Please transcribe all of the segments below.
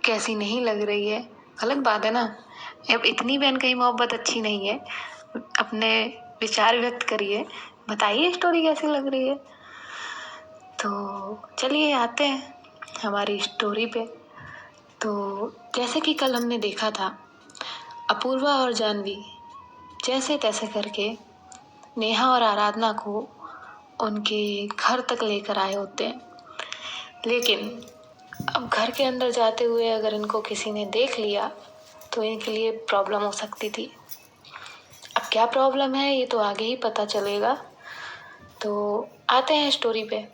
कैसी नहीं लग रही है, अलग बात है ना। अब इतनी भी अनकही मोहब्बत अच्छी नहीं है। अपने विचार व्यक्त करिए, बताइए स्टोरी कैसी लग रही है। तो चलिए आते हैं हमारी स्टोरी पे। तो जैसे कि कल हमने देखा था, अपूर्वा और जानवी जैसे तैसे करके नेहा और आराधना को उनके घर तक लेकर आए होते हैं। लेकिन अब घर के अंदर जाते हुए अगर इनको किसी ने देख लिया तो इनके लिए प्रॉब्लम हो सकती थी। अब क्या प्रॉब्लम है ये तो आगे ही पता चलेगा। तो आते हैं स्टोरी पे।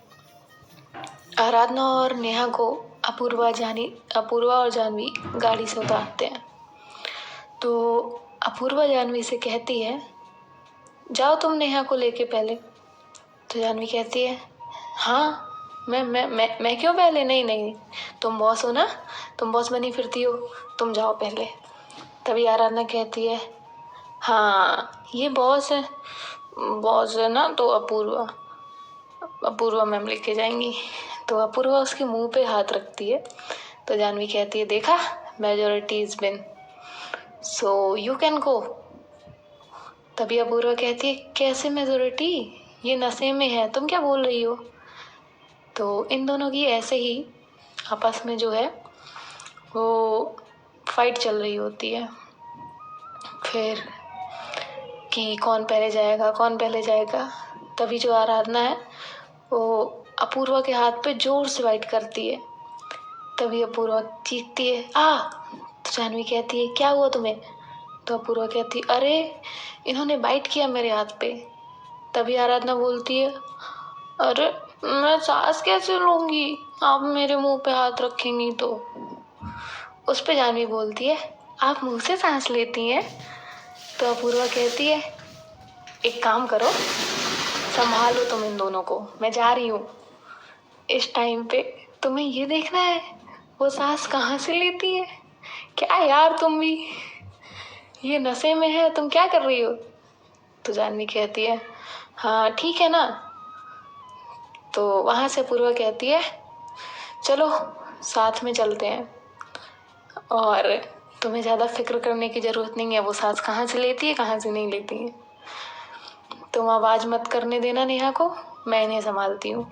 आराधना और नेहा को अपूर्वा और जानवी गाड़ी से उतारते हैं। तो अपूर्वा जानवी से कहती है, जाओ तुम नेहा को लेके पहले। तो जानवी कहती है, हाँ मैं क्यों पहले? नहीं नहीं, तुम बॉस हो ना, तुम बॉस बनी फिरती हो, तुम जाओ पहले। तभी आराधना कहती है, हाँ ये बॉस है ना, तो अपूर्वा मैम लेके जाएंगी। तो अपूर्वा उसके मुंह पे हाथ रखती है। तो जानवी कहती है, देखा, majority is win, so you can go. तभी अपूर्वा कहती है, कैसे मेजोरिटी? ये नशे में है, तुम क्या बोल रही हो? तो इन दोनों की ऐसे ही आपस में जो है वो फाइट चल रही होती है। फिर कि कौन पहले जाएगा। तभी जो आराधना है वो अपूर्वा के हाथ पे जोर से बाइट करती है। तभी अपूर्वा चीखती है, तो जानवी कहती है, क्या हुआ तुम्हें? तो अपूर्वा कहती, अरे इन्होंने बाइट किया मेरे हाथ पे। तभी आराधना बोलती है, अरे मैं सांस कैसे लूंगी, आप मेरे मुंह पे हाथ रखेंगी तो। उस पे जानवी बोलती है, आप मुंह से सांस लेती हैं? तो अपूर्वा कहती है, एक काम करो, संभालो तुम इन दोनों को, मैं जा रही हूँ। इस टाइम पे तुम्हें ये देखना है वो सांस कहाँ से लेती है। क्या यार, तुम भी ये नशे में है, तुम क्या कर रही हो? तो जानवी कहती है, हाँ ठीक है ना। तो वहाँ से अपूर्वा कहती है, चलो साथ में चलते हैं, और तुम्हें ज़्यादा फिक्र करने की ज़रूरत नहीं है वो सांस कहाँ से लेती है कहाँ से नहीं लेती है। तुम आवाज़ मत करने देना नेहा को, मैं इन्हें संभालती हूँ।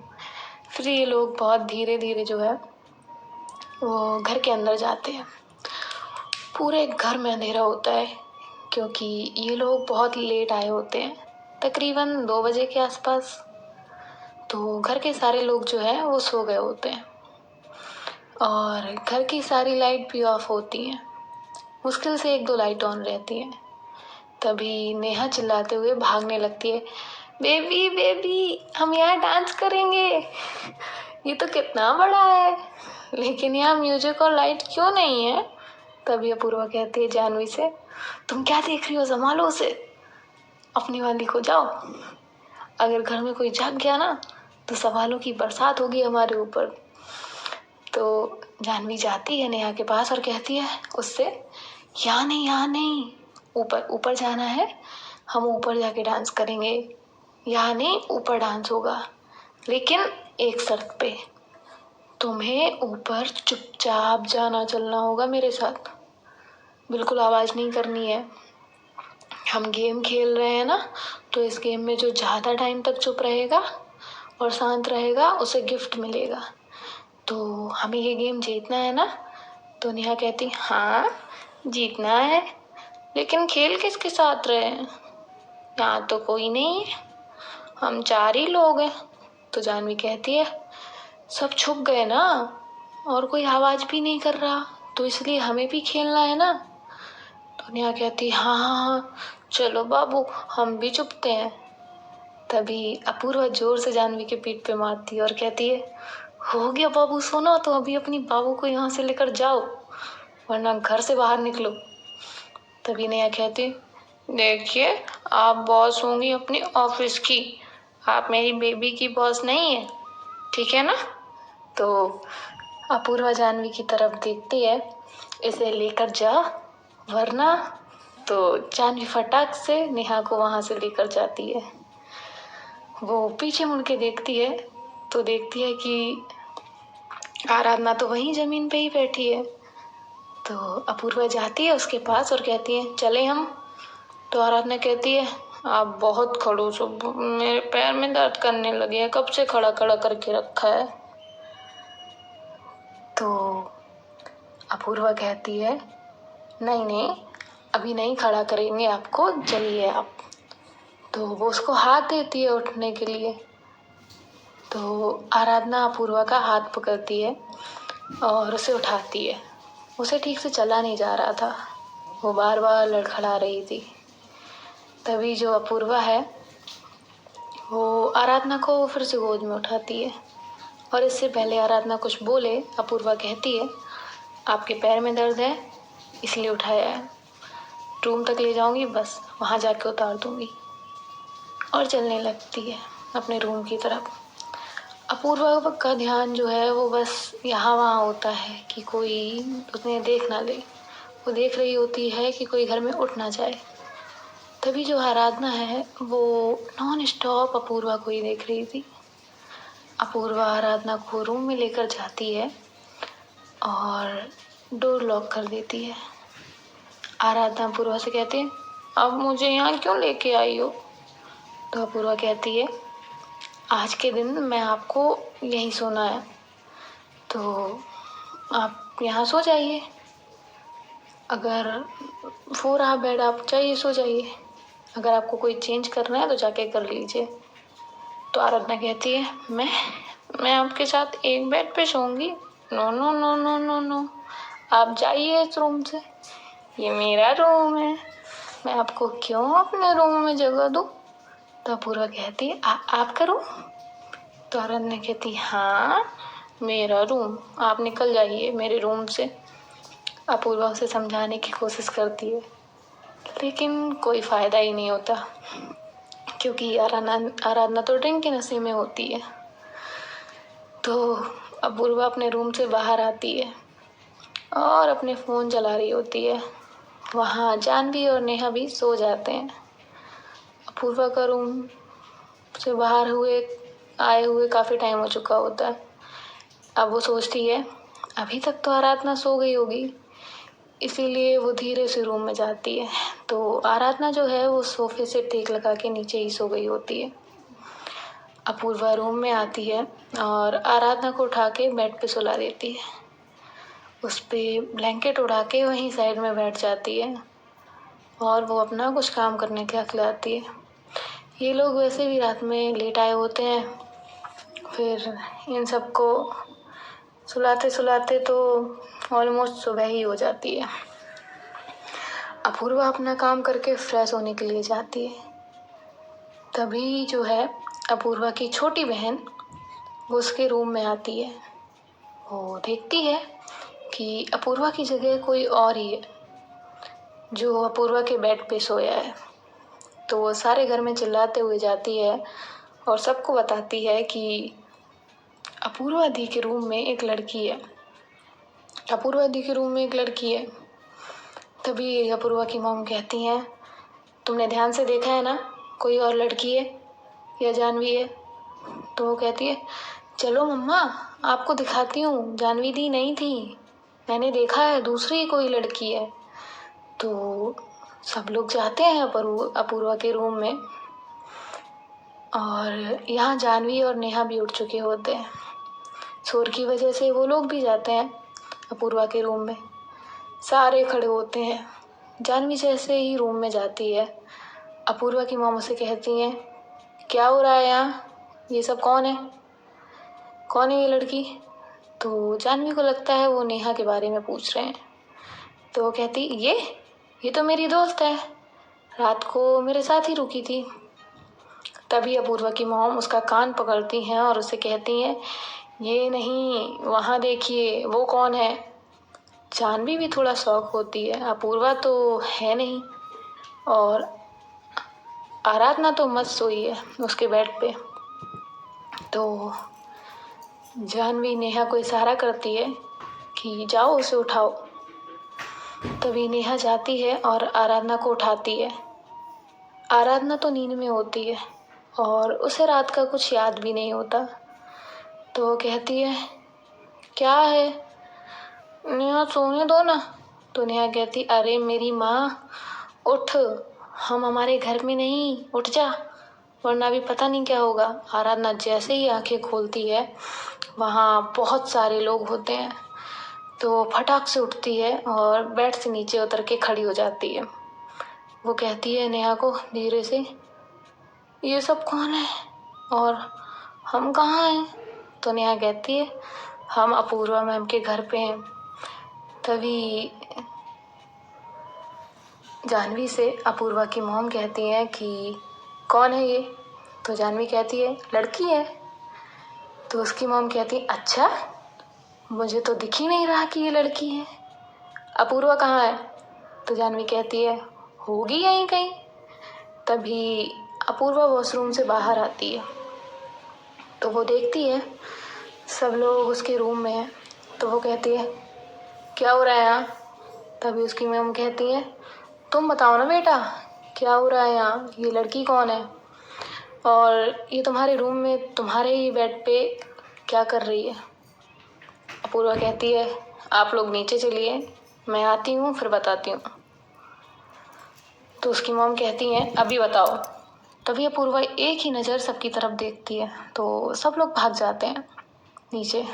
फिर ये लोग बहुत धीरे धीरे जो है वो घर के अंदर जाते हैं। पूरे घर में अंधेरा होता है क्योंकि ये लोग बहुत लेट आए होते हैं, तकरीबन 2 बजे के आसपास। तो घर के सारे लोग जो है वो सो गए होते हैं और घर की सारी लाइट भी ऑफ होती हैं, मुश्किल से 1-2 लाइट ऑन रहती हैं। तभी नेहा चिल्लाते हुए भागने लगती है, बेबी बेबी हम यहाँ डांस करेंगे, ये तो कितना बड़ा है, लेकिन यहाँ म्यूजिक और लाइट क्यों नहीं है। तभी अपूर्वा कहती है जानवी से, तुम क्या देख रही हो, संभालो उसे, अपनी वाली को जाओ, अगर घर में कोई जाग गया ना तो सवालों की बरसात होगी हमारे ऊपर। तो जानवी जाती है नेहा के पास और कहती है उससे, यहाँ नहीं, ऊपर ऊपर जाना है, हम ऊपर जाके डांस करेंगे, यहाँ नहीं ऊपर डांस होगा, लेकिन एक शर्त पे, तुम्हें ऊपर चुपचाप जाना चलना होगा मेरे साथ, बिल्कुल आवाज़ नहीं करनी है। हम गेम खेल रहे हैं ना, तो इस गेम में जो ज़्यादा टाइम तक चुप रहेगा और शांत रहेगा उसे गिफ्ट मिलेगा, तो हमें ये गेम जीतना है ना। तो नेहा कहती, हाँ जीतना है, लेकिन खेल किसके साथ रहे हैं, यहाँ तो कोई नहीं है, हम 4 ही लोग हैं। तो जानवी कहती है, सब छुप गए ना और कोई आवाज़ भी नहीं कर रहा, तो इसलिए हमें भी खेलना है ना। तो नेहा कहती, हाँ चलो बाबू हम भी छुपते हैं। तभी अपूर्वा जोर से जानवी के पीठ पे मारती है और कहती है, हो गया बाबू, सोना तो अभी अपनी बाबू को यहाँ से लेकर जाओ वरना घर से बाहर निकलो। तभी नेहा कहती, देखिए आप बॉस होंगी अपनी ऑफिस की, आप मेरी बेबी की बॉस नहीं है, ठीक है ना। तो अपूर्वा जानवी की तरफ देखती है, इसे लेकर जा वरना। तो जानवी फटाक से नेहा को वहाँ से लेकर जाती है। वो पीछे मुड़ के देखती है तो देखती है कि आराधना तो वहीं जमीन पे ही बैठी है। तो अपूर्वा जाती है उसके पास और कहती है चले हम। तो आराधना कहती है आप बहुत खड़ूस हो, मेरे पैर में दर्द करने लगे हैं, कब से खड़ा खड़ा करके रखा है। तो अपूर्वा कहती है नहीं नहीं, अभी नहीं खड़ा करेंगे आपको, चलिए आप। तो वो उसको हाथ देती है उठने के लिए। तो आराधना अपूर्वा का हाथ पकड़ती है और उसे उठाती है। उसे ठीक से चला नहीं जा रहा था, वो बार बार लड़खड़ा रही थी। तभी जो अपूर्वा है वो आराधना को फिर से गोद में उठाती है, और इससे पहले आराधना कुछ बोले अपूर्वा कहती है आपके पैर में दर्द है इसलिए उठाया है, रूम तक ले जाऊंगी, बस वहाँ जाके उतार दूंगी। और चलने लगती है अपने रूम की तरफ। अपूर्वा का ध्यान जो है वो बस यहाँ वहाँ होता है कि कोई उन्हें देख ना ले। वो देख रही होती है कि कोई घर में उठ ना जाए। तभी जो आराधना है वो नॉन स्टॉप अपूर्वा को ही देख रही थी। अपूर्वा आराधना को रूम में लेकर जाती है और डोर लॉक कर देती है। आराधना अपूर्वा से कहती है अब मुझे यहाँ क्यों लेके आई हो। तो अपूर्वा कहती है आज के दिन मैं आपको यहीं सोना है, तो आप यहाँ सो जाइए। अगर 4 हाफ बेड आप चाहिए सो जाइए, अगर आपको कोई चेंज करना है तो जाके कर लीजिए। तो आराधना कहती है मैं आपके साथ एक बेड पे सोऊंगी, no no no no no no, आप जाइए इस रूम से, ये मेरा रूम है, मैं आपको क्यों अपने रूम में जगह दूँ। तो अपूर्वा कहती है आपका रूम। तो आराधना कहती हाँ मेरा रूम, आप निकल जाइए मेरे रूम से। अपूर्वा उसे समझाने की कोशिश करती है लेकिन कोई फ़ायदा ही नहीं होता, क्योंकि आराधना तो ड्रिंक के नशे में होती है। तो अपूर्वा अपने रूम से बाहर आती है और अपने फ़ोन चला रही होती है। वहाँ जानवी और नेहा भी सो जाते हैं। अपूर्वा का रूम से बाहर आए हुए काफ़ी टाइम हो चुका होता है। अब वो सोचती है अभी तक तो आराधना सो गई होगी, इसीलिए वो धीरे से रूम में जाती है। तो आराधना जो है वो सोफे से टेक लगा के नीचे ही सो गई होती है। अपूर्वा रूम में आती है और आराधना को उठा के बेड पे सुला देती है। उस पे ब्लैंकेट उड़ा के वहीं साइड में बैठ जाती है और वो अपना कुछ काम करने के खिलाती है। ये लोग वैसे भी रात में लेट आए होते हैं, फिर इन सबको सुलाते सुलाते तो ऑलमोस्ट सुबह ही हो जाती है। अपूर्वा अपना काम करके फ्रेश होने के लिए जाती है। तभी जो है अपूर्वा की छोटी बहन वो उसके रूम में आती है। वो देखती है कि अपूर्वा की जगह कोई और ही है जो अपूर्वा के बेड पे सोया है। तो वो सारे घर में चिल्लाते हुए जाती है और सबको बताती है कि अपूर्वा दी के रूम में एक लड़की है, अपूर्वा दी के रूम में एक लड़की है। तभी अपूर्वा की मॉम कहती हैं तुमने ध्यान से देखा है ना, कोई और लड़की है या जानवी है। तो वो कहती है चलो मम्मा आपको दिखाती हूँ, जानवी दी नहीं थी, मैंने देखा है दूसरी कोई लड़की है। तो सब लोग जाते हैं अपूर्वा के रूम में, और यहाँ जानवी और नेहा भी उठ चुके होते हैं। शोर की वजह से वो लोग भी जाते हैं अपूर्वा के रूम में। सारे खड़े होते हैं। जानवी जैसे ही रूम में जाती है अपूर्वा की मॉम उसे कहती हैं क्या हो रहा है यहाँ, ये सब कौन है ये लड़की। तो जानवी को लगता है वो नेहा के बारे में पूछ रहे हैं। तो वो कहती ये तो मेरी दोस्त है, रात को मेरे साथ ही रुकी थी। तभी अपूर्वा की मॉम उसका कान पकड़ती हैं और उसे कहती हैं ये नहीं, वहाँ देखिए वो कौन है। जानवी भी थोड़ा शौक होती है, अपूर्वा तो है नहीं, और आराधना तो मस्त सोई है उसके बेड पे। तो जानवी नेहा को इशारा करती है कि जाओ उसे उठाओ। तभी नेहा जाती है और आराधना को उठाती है। आराधना तो नींद में होती है और उसे रात का कुछ याद भी नहीं होता। तो वो कहती है क्या है, नेहा सोने दो ना, तो नेहा कहती, अरे मेरी माँ उठ, हम हमारे घर में नहीं, उठ जा, वरना भी पता नहीं क्या होगा। आराधना जैसे ही आंखें खोलती है वहाँ बहुत सारे लोग होते हैं, तो फटाक से उठती है और बेड से नीचे उतर के खड़ी हो जाती है। वो कहती है नेहा को धीरे से, ये सब कौन है और हम कहाँ हैं? तो नेहा कहती है, हम अपूर्वा मैम के घर पे हैं। तभी जाह्नवी से अपूर्वा की मॉम कहती है कि कौन है ये? तो जाह्नवी कहती है, लड़की है। तो उसकी मॉम कहती है, अच्छा, मुझे तो दिख ही नहीं रहा कि ये लड़की है। अपूर्वा कहाँ है? तो जाह्नवी कहती है, होगी यहीं कहीं। तभी अपूर्वा वॉशरूम से बाहर आती है, तो वो देखती है सब लोग उसके रूम में हैं। तो वो कहती है, क्या हो रहा है यहाँ? तभी उसकी मॉम कहती है, तुम बताओ ना बेटा, क्या हो रहा है यहाँ? ये लड़की कौन है और ये तुम्हारे रूम में तुम्हारे ही बेड पे क्या कर रही है? अपूर्वा कहती है, आप लोग नीचे चलिए, मैं आती हूँ फिर बताती हूँ। तो उसकी मॉम कहती है, अभी बताओ। तभी अपूर्वा एक ही नज़र सबकी तरफ देखती है, तो सब लोग भाग जाते हैं नीचे।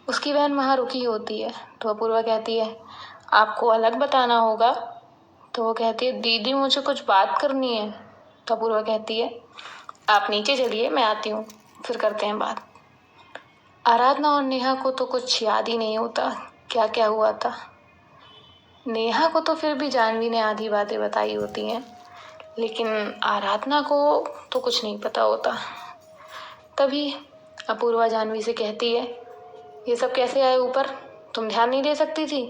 उसकी बहन वहाँ रुकी होती है, तो अपूर्वा कहती है, आपको अलग बताना होगा। तो वो कहती है, दीदी मुझे कुछ बात करनी है। तो अपूर्वा कहती है, आप नीचे चलिए, मैं आती हूँ, फिर करते हैं बात। आराधना और नेहा को तो कुछ याद ही नहीं होता क्या क्या हुआ था। नेहा को तो फिर भी जाह्नवी ने आधी बातें बताई होती हैं, लेकिन आराधना को तो कुछ नहीं पता होता। तभी अपूर्वा जाह्नवी से कहती है, ये सब कैसे आए ऊपर? तुम ध्यान नहीं दे सकती थी?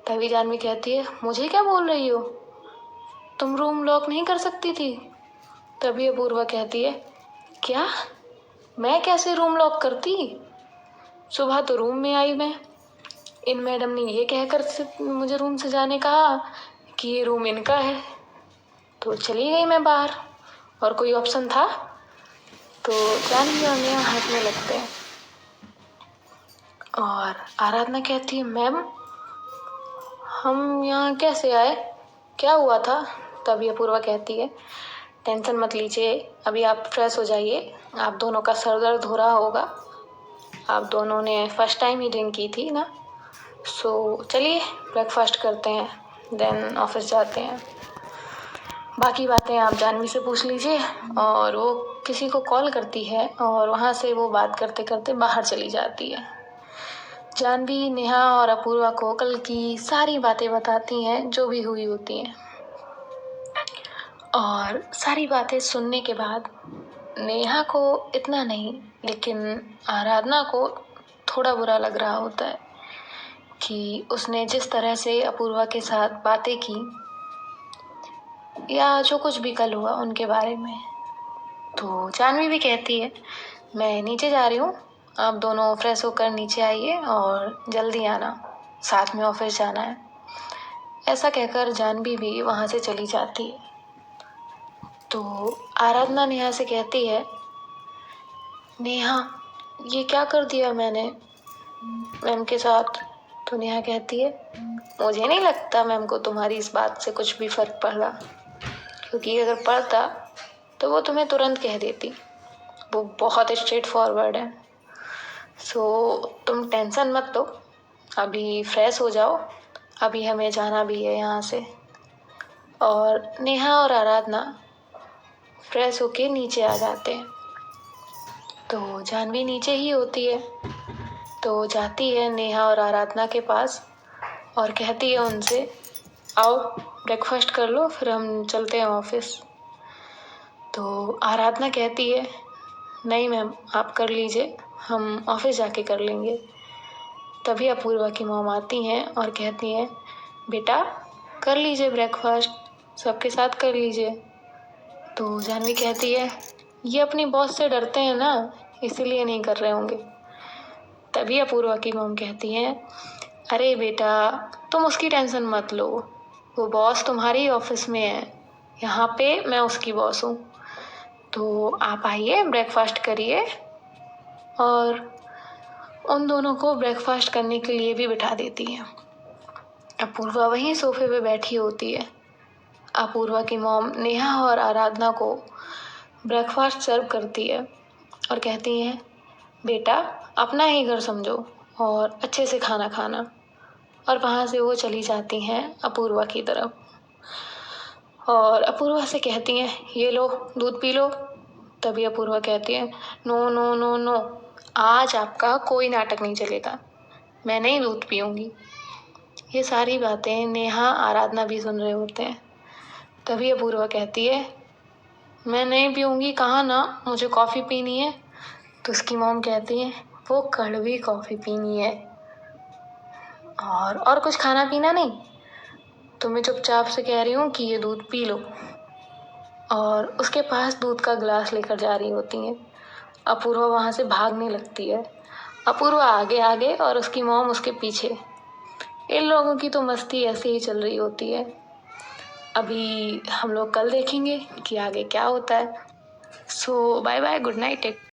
तभी जाह्नवी कहती है, मुझे क्या बोल रही हो? तुम रूम लॉक नहीं कर सकती थी? तभी अपूर्वा कहती है, क्या? मैं कैसे रूम लॉक करती? सुबह तो रूम में आई मैं, इन मैडम ने ये कहकर मुझे रूम से जाने कहा कि ये रूम इनका है, तो चली गई मैं बाहर। और कोई ऑप्शन था? तो जाह्नवी और नेहा हंसने लगते हैं और आराधना कहती है, मैम हम यहाँ कैसे आए, क्या हुआ था? तभी अपूर्वा कहती है, टेंशन मत लीजिए, अभी आप फ्रेश हो जाइए, आप दोनों का सर दर्द हो रहा होगा, आप दोनों ने फर्स्ट टाइम ही ड्रिंक की थी ना, सो चलिए ब्रेकफास्ट करते हैं, देन ऑफिस जाते हैं। बाकी बातें आप जाह्नवी से पूछ लीजिए। और वो किसी को कॉल करती है और वहाँ से वो बात करते करते बाहर चली जाती है। जाह्नवी नेहा और अपूर्वा को कल की सारी बातें बताती हैं जो भी हुई होती हैं। और सारी बातें सुनने के बाद नेहा को इतना नहीं, लेकिन आराधना को थोड़ा बुरा लग रहा होता है कि उसने जिस तरह से अपूर्वा के साथ बातें की या जो कुछ भी कल हुआ उनके बारे में। तो जाह्नवी भी कहती है, मैं नीचे जा रही हूँ, आप दोनों फ्रेश होकर नीचे आइए और जल्दी आना, साथ में ऑफिस जाना है। ऐसा कहकर जाह्नवी भी वहाँ से चली जाती है। तो आराधना नेहा से कहती है, नेहा ये क्या कर दिया मैंने मैम के साथ? तो नेहा कहती है, मुझे नहीं लगता मैम को तुम्हारी इस बात से कुछ भी फर्क पड़ रहा, क्योंकि अगर पड़ता तो वो तुम्हें तुरंत कह देती, वो बहुत स्ट्रेट फॉरवर्ड है। सो तुम टेंशन मत लो, अभी फ्रेश हो जाओ, अभी हमें जाना भी है यहाँ से। और नेहा और आराधना फ्रेश होके नीचे आ जाते हैं। तो जाह्नवी नीचे ही होती है, तो जाती है नेहा और आराधना के पास और कहती है उनसे, आओ ब्रेकफास्ट कर लो, फिर हम चलते हैं ऑफिस। तो आराधना कहती है, नहीं मैम आप कर लीजिए, हम ऑफिस जाके कर लेंगे। तभी अपूर्वा की मॉम आती हैं और कहती हैं, बेटा कर लीजिए ब्रेकफास्ट, सबके साथ कर लीजिए। तो जाह्नवी कहती है, ये अपनी बॉस से डरते हैं ना, इसीलिए नहीं कर रहे होंगे। तभी अपूर्वा की मॉम कहती हैं, अरे बेटा तुम उसकी टेंशन मत लो, वो बॉस तुम्हारे ही ऑफिस में है, यहाँ पे मैं उसकी बॉस हूँ। तो आप आइए ब्रेकफास्ट करिए। और उन दोनों को ब्रेकफास्ट करने के लिए भी बिठा देती हैं। अपूर्वा वहीं सोफे पे बैठी होती है। अपूर्वा की मॉम नेहा और आराधना को ब्रेकफास्ट सर्व करती है और कहती है, बेटा अपना ही घर समझो और अच्छे से खाना खाना। और वहाँ से वो चली जाती हैं अपूर्वा की तरफ और अपूर्वा से कहती हैं, ये लो दूध पी लो। तभी अपूर्वा कहती है, नो नो नो नो, आज आपका कोई नाटक नहीं चलेगा, मैं नहीं दूध पीऊँगी। ये सारी बातें नेहा आराधना भी सुन रहे होते हैं। तभी अपूर्वा कहती है, मैं नहीं पीऊँगी कहा ना, मुझे कॉफ़ी पीनी है। तो उसकी मॉम कहती है, वो कड़वी कॉफ़ी पीनी है और कुछ खाना पीना नहीं। तो मैं चुपचाप से कह रही हूँ कि ये दूध पी लो। और उसके पास दूध का गिलास लेकर जा रही होती हैं। अपूर्वा वहाँ से भागने लगती है। अपूर्वा आगे आगे और उसकी मॉम उसके पीछे। इन लोगों की तो मस्ती ऐसे ही चल रही होती है। अभी हम लोग कल देखेंगे कि आगे क्या होता है। सो बाय बाय, गुड नाइट।